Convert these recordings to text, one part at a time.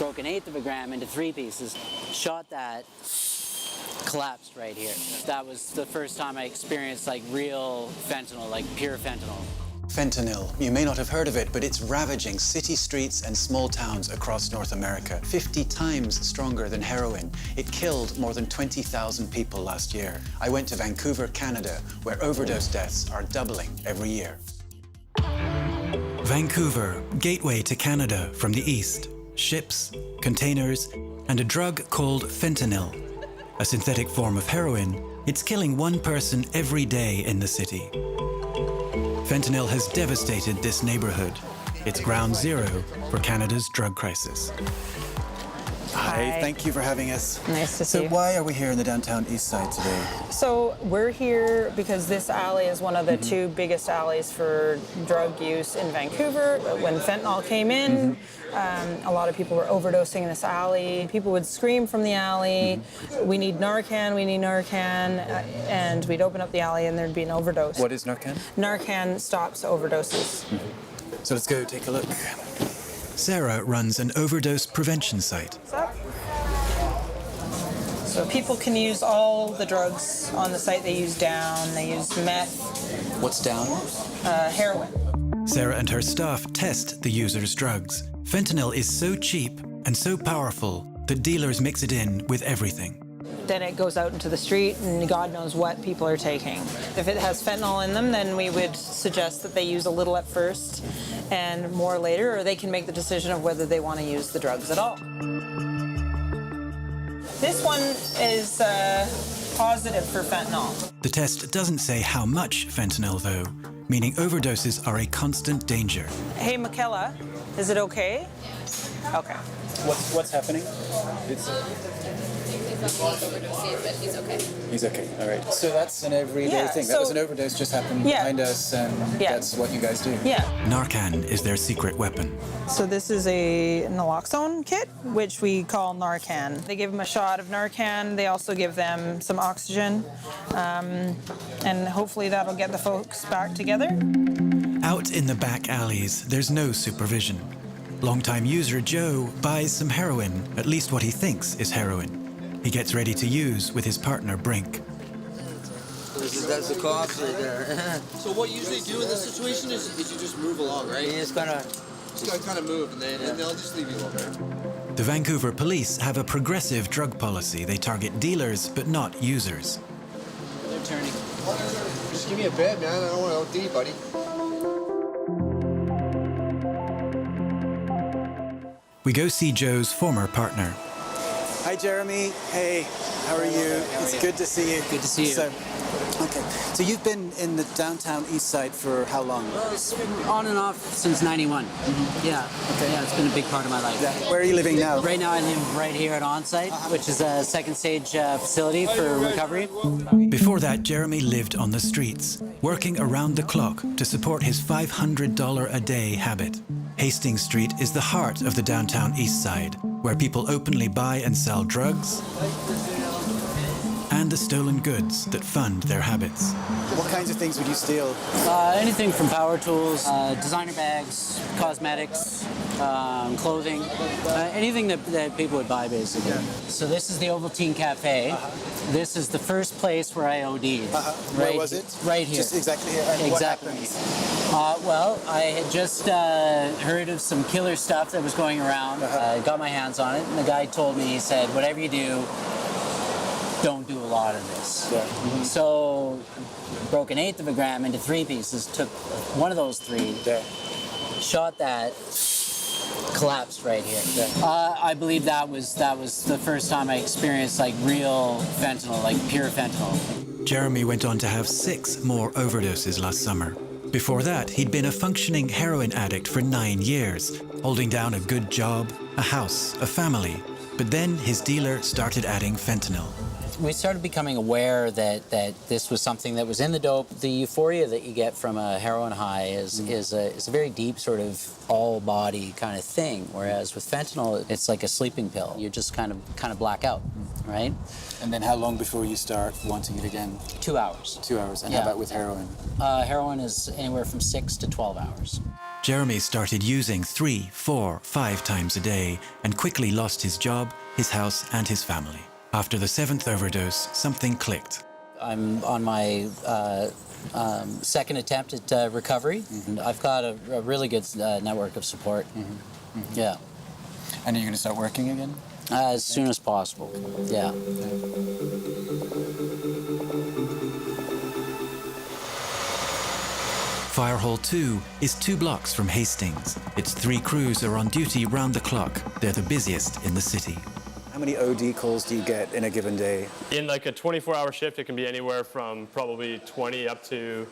broke an eighth of a gram into 3 pieces, shot that, collapsed right here. That was the first time I experienced like real fentanyl, like pure fentanyl. Fentanyl. You may not have heard of it, but it's ravaging city streets and small towns across North America. 50 times stronger than heroin. It killed more than 20,000 people last year. I went to Vancouver, Canada, where overdose deaths are doubling every year. Vancouver, gateway to Canada from the east. Ships, containers, and a drug called fentanyl. A synthetic form of heroin, it's killing 1 person every day in the city. Fentanyl has devastated this neighborhood. It's ground zero for Canada's drug crisis. Hi, thank you for having us. Nice to see you. So why are we here in the downtown east side today? So we're here because this alley is one of the 2 biggest alleys for drug use in Vancouver. When fentanyl came in, a lot of people were overdosing in this alley. People would scream from the alley, we need Narcan, we need Narcan, and we'd open up the alley and there'd be an overdose. What is Narcan? Narcan stops overdoses. So let's go take a look. SARA runs an overdose prevention site. So people can use all the drugs on the site. They use down, they use meth. What's down? Heroin. SARA and her staff test the user's drugs. Fentanyl is so cheap and so powerful that dealers mix it in with everything. Then it goes out into the street and God knows what people are taking. If it has fentanyl in them, then we would suggest that they use a little at first and more later, or they can make the decision of whether they want to use the drugs at all. This one is positive for fentanyl. The test doesn't say how much fentanyl, though, meaning overdoses are a constant danger. Hey, Michaela, is it okay? Okay. What's happening? But he's okay. He's okay, all right. So that's an everyday thing. That was an overdose just happened behind us, and that's what you guys do? Yeah. Narcan is their secret weapon. So this is a naloxone kit, which we call Narcan. They give them a shot of Narcan. They also give them some oxygen, and hopefully that'll get the folks back together. Out in the back alleys, there's no supervision. Longtime user Joe buys some heroin, at least what he thinks is heroin. He gets ready to use with his partner, Brink. That's the cops right there. So what you usually do in this situation is you just move along, right? You just gotta kind of move, and they'll just leave you alone. The Vancouver police have a progressive drug policy. They target dealers, but not users. They're turning. Just give me a bed, man. I don't want to OD, buddy. We go see Joe's former partner. Hi, Jeremy. Hey, how are you? It's good to see you. Good to see you. So you've been in the downtown east side for how long? Well, it's been on and off since '91. Yeah. Okay. Yeah, it's been a big part of my life. Yeah. Where are you living now? Right now I live right here at Onsite, which is a second stage facility for recovery. Before that, Jeremy lived on the streets, working around the clock to support his $500 a day habit. Hastings Street is the heart of the downtown east side, where people openly buy and sell drugs and the stolen goods that fund their habits. What kinds of things would you steal? Anything from power tools, designer bags, cosmetics, clothing, anything that people would buy, basically. So this is the Ovaltine Cafe. This is the first place where I OD'd. Where was it? Right here. Just exactly here. And exactly. What happened? Well, I had just heard of some killer stuff that was going around. Got my hands on it, and the guy told me, he said, whatever you do, don't do a lot of this. Yeah. So broke an eighth of a gram into 3 pieces, took one of those 3, shot that, collapsed right here. I believe that was the first time I experienced like real fentanyl, like pure fentanyl. Jeremy went on to have 6 more overdoses last summer. Before that, he'd been a functioning heroin addict for 9 years, holding down a good job, a house, a family. But then his dealer started adding fentanyl. We started becoming aware that this was something that was in the dope. The euphoria that you get from a heroin high is a very deep sort of all-body kind of thing, whereas with fentanyl, it's like a sleeping pill. You just kind of black out, right? And then how long before you start wanting it again? 2 hours. 2 hours. And Yeah. how about with heroin? Heroin is anywhere from 6 to 12 hours. Jeremy started using 3, 4, 5 times a day and quickly lost his job, his house, and his family. After the 7th overdose, something clicked. I'm on my second attempt at recovery. I've got a really good network of support. Yeah. And are you going to start working again? As soon as possible, yeah. Fire Hall 2 is 2 blocks from Hastings. Its 3 crews are on duty round the clock. They're the busiest in the city. How many OD calls do you get in a given day? In like a 24-hour shift, it can be anywhere from probably 20 up to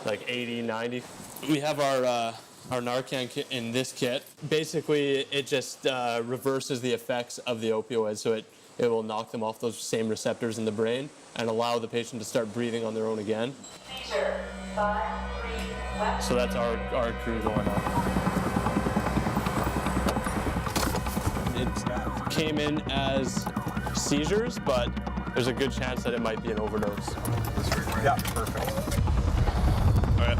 like 80, 90. We have our Narcan kit in this kit. Basically, it just reverses the effects of the opioid, so it will knock them off those same receptors in the brain and allow the patient to start breathing on their own again. So that's our crew going on. It came in as seizures, but there's a good chance that it might be an overdose. Yeah, perfect. All right.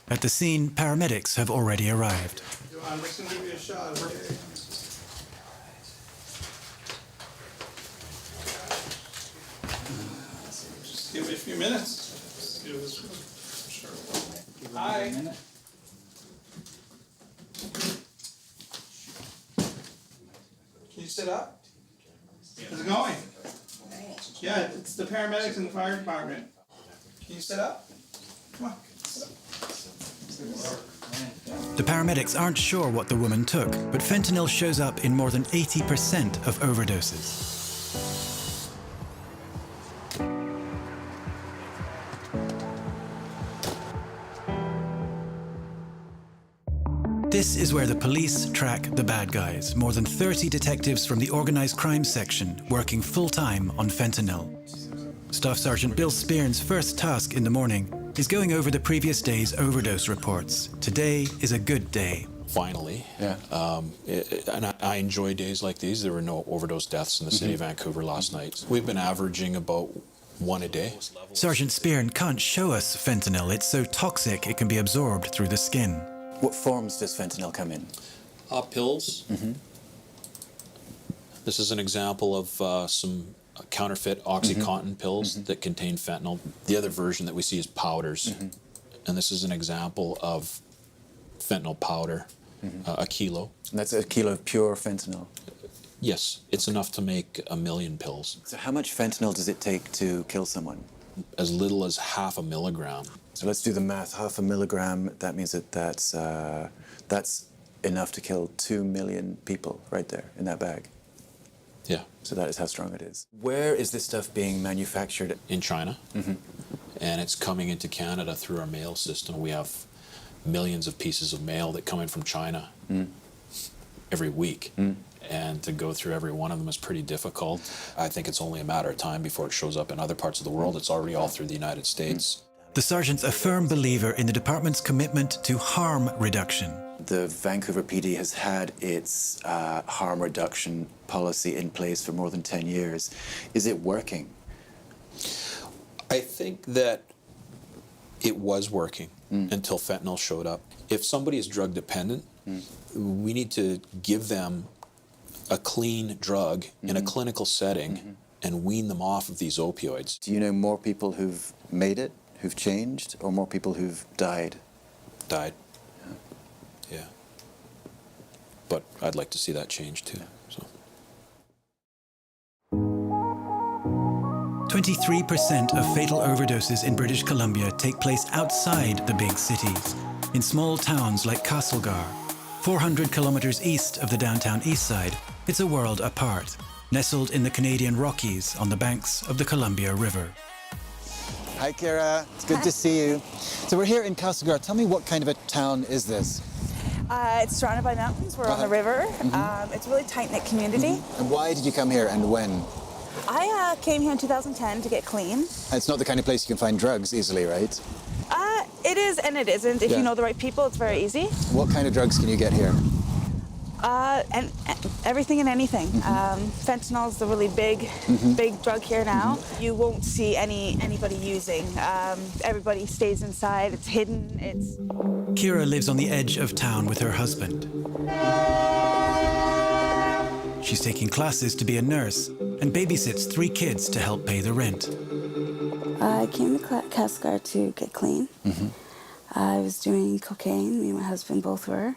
At the scene, paramedics have already arrived. I'm just going to give you a shot, okay? Just give me a few minutes. Just give this sure. Hi. Can you sit up? How's it going? Yeah, it's the paramedics and the fire department. Can you sit up? Come on. The paramedics aren't sure what the woman took, but fentanyl shows up in more than 80% of overdoses. This is where the police track the bad guys. More than 30 detectives from the organized crime section working full-time on fentanyl. Staff Sergeant Bill SPEARN's first task in the morning is going over the previous day's overdose reports. Today is a good day. Finally. Yeah. And I enjoy days like these. There were no overdose deaths in the city of Vancouver last night. We've been averaging about 1 a day. Sergeant SPEARN can't show us fentanyl. It's so toxic it can be absorbed through the skin. What forms does fentanyl come in? Pills. This is an example of some counterfeit OxyContin pills that contain fentanyl. The other version that we see is powders. And this is an example of fentanyl powder, a kilo. And that's a kilo of pure fentanyl? Yes, it's enough to make 1 million pills. So how much fentanyl does it take to kill someone? As little as 0.5 milligram. So let's do the math. 0.5 milligram, that means that that's enough to kill 2 million people right there in that bag. Yeah. So that is how strong it is. Where is this stuff being manufactured? In China. And it's coming into Canada through our mail system. We have millions of pieces of mail that come in from China every week. And to go through every one of them is pretty difficult. I think it's only a matter of time before it shows up in other parts of the world. It's already all through the United States. The sergeant's a firm believer in the department's commitment to harm reduction. The Vancouver PD has had its harm reduction policy in place for more than 10 years. Is it working? I think that it was working until fentanyl showed up. If somebody is drug dependent, we need to give them a clean drug in a clinical setting and wean them off of these opioids. Do you know more people who've made it, who've changed, or more people who've died? Died. Yeah. But I'd like to see that change too. So. 23% of fatal overdoses in British Columbia take place outside the big cities, in small towns like Castlegar. 400 kilometers east of the downtown east side, it's a world apart, nestled in the Canadian Rockies on the banks of the Columbia River. Hi, Keira. It's good to see you. So we're here in Castlegar. Tell me, what kind of a town is this? It's surrounded by mountains. We're on the river. It's a really tight-knit community. And why did you come here, and when? I came here in 2010 to get clean. It's not the kind of place you can find drugs easily, right? It is and it isn't. If you know the right people, it's very easy. What kind of drugs can you get here? And everything and anything. Fentanyl is the really big drug here now. You won't see anybody using. Everybody stays inside. It's hidden. Keera lives on the edge of town with her husband. She's taking classes to be a nurse and babysits 3 kids to help pay the rent. I came to Cascar to get clean. I was doing cocaine. Me and my husband both were.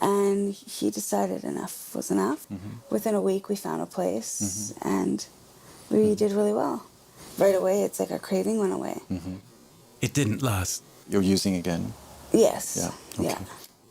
And he decided enough was enough. Within a week, we found a place, and we did really well. Right away, it's like our craving went away. It didn't last. You're using again? Yes. Yeah. Okay. Yeah.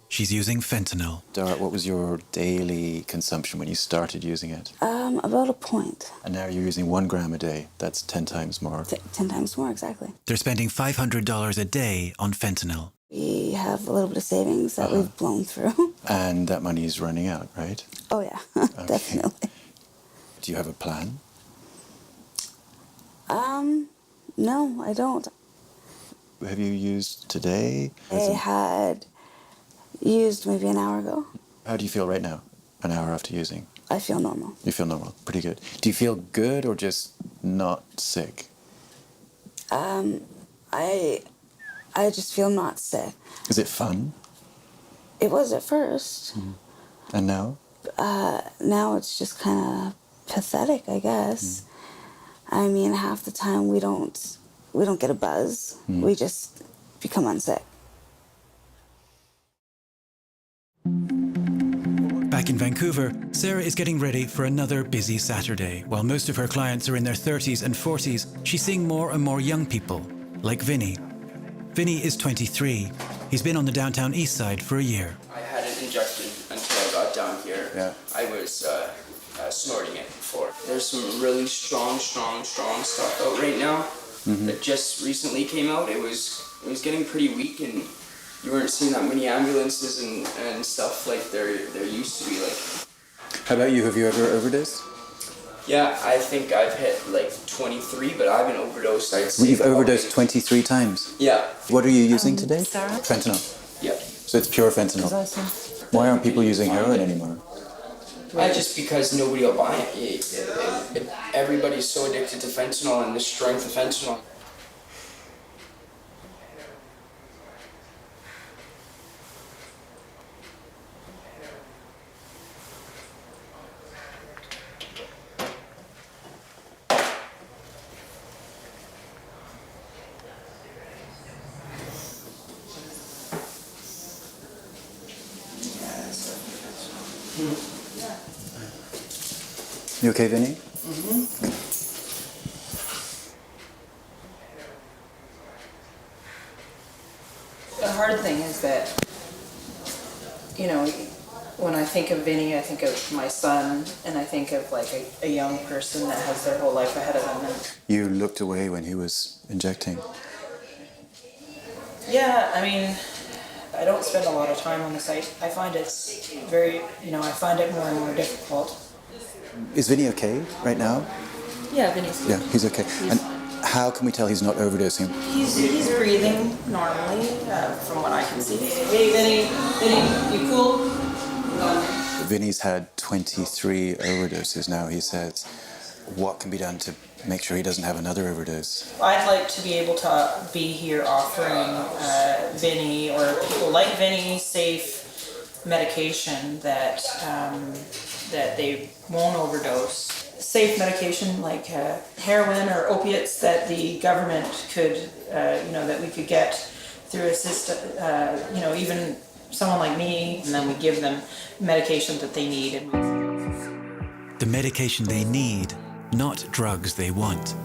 She's using fentanyl. Dara, what was your daily consumption when you started using it? About a point. And now you're using 1 gram a day. That's 10 times more. 10 times more, exactly. They're spending $500 a day on fentanyl. We have a little bit of savings that we've blown through. And that money is running out, right? Oh, yeah, definitely. Do you have a plan? No, I don't. Have you used today? I had used maybe an hour ago. How do you feel right now, an hour after using? I feel normal. You feel normal, pretty good. Do you feel good or just not sick? I just feel not sick. Is it fun? It was at first. And now? Now it's just kind of pathetic, I guess. I mean, half the time we don't get a buzz. We just become unsick. Back in Vancouver, Sarah is getting ready for another busy Saturday. While most of her clients are in their 30s and 40s, she's seeing more and more young people, like Vinny. Vinny is 23. He's been on the downtown east side for a year. I had it injected until I got down here. Yeah. I was snorting it before. There's some really strong stuff out right now that just recently came out. It was getting pretty weak, and you weren't seeing that many ambulances and stuff like there used to be. Like, How about you? Have you ever overdosed? yeah, I think I've hit like 23, but I've been overdosed. I'd say You've overdosed probably- 23 times. Yeah. What are you using today? SARA? Fentanyl. Yeah. So it's pure fentanyl. Why aren't people using heroin anymore? Just because nobody will buy it. Everybody's so addicted to fentanyl and the strength of fentanyl. You okay, Vinny? The hard thing is that, you know, when I think of Vinny, I think of my son, and I think of like a young person that has their whole life ahead of them. And You looked away when he was injecting. yeah, I mean, I don't spend a lot of time on the site. I find it's very, I find it more and more difficult. Is Vinny okay right now? Yeah, Vinny's good. Yeah, he's okay. And how can we tell he's not overdosing? He's breathing normally, from what I can see. Hey, Vinny, you cool? Vinny's had 23 overdoses now, he says. What can be done to make sure he doesn't have another overdose? I'd like to be able to be here offering Vinny or people like Vinny safe medication that they won't overdose. Safe medication like heroin or opiates that the government could, that we could get through a system, even someone like me, and then we give them medication that they need. The medication they need, not drugs they want.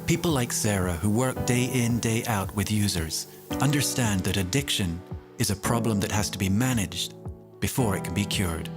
People like Sarah, who work day in, day out with users, understand that addiction is a problem that has to be managed before it can be cured.